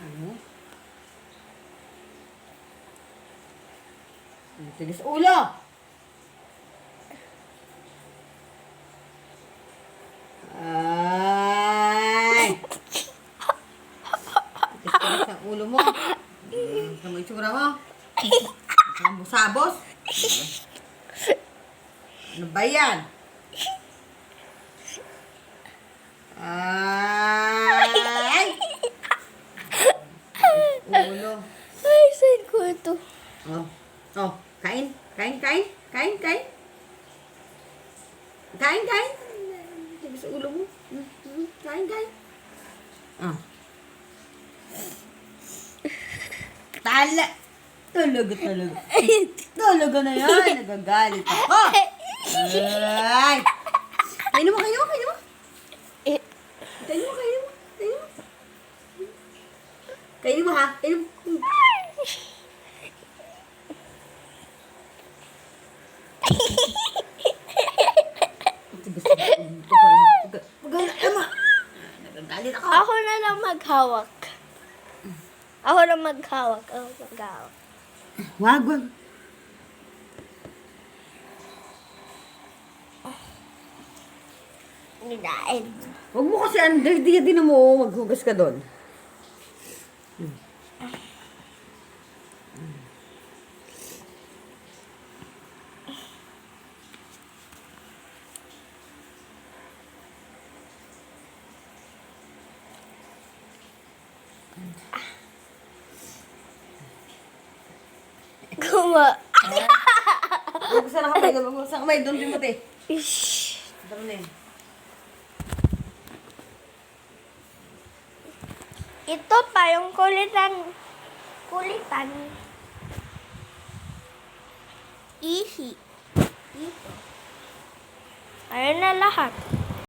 Ano? Tigas ulo! Ay! Tigas ang ulo mo. Sa mo itsura mo. Ang sabos. Ano ba yan? Ay! Ulo. Ay, saan ko ito? Oh. Oh. Kain. Kain, kain. Kain, kain. Kain, kain. Tigas ulo mo. Kain, kain. Oh. Tala. Talaga, talaga. Talaga na yan. Nagagalit ako. Ay! Kainin mo, kainin mo, kainin mo. Kainin mo, kainin mo. Kainin mo. Kainin mo, ha? Kainin mo. Nagagalit ako. Ako na lang maghawak. Ako na maghawak. Ako maghawak. Wag, wag. Ninain. Huwag mo kasi, di na mo, maghugas ka doon. Kuma. Maghugas na kamay, maghugas na kamay, doon Timothy. Ish. Tara na yun. Ito pa yung kulitan. Kulitan. Ihi. Ito. Ayun na lahat.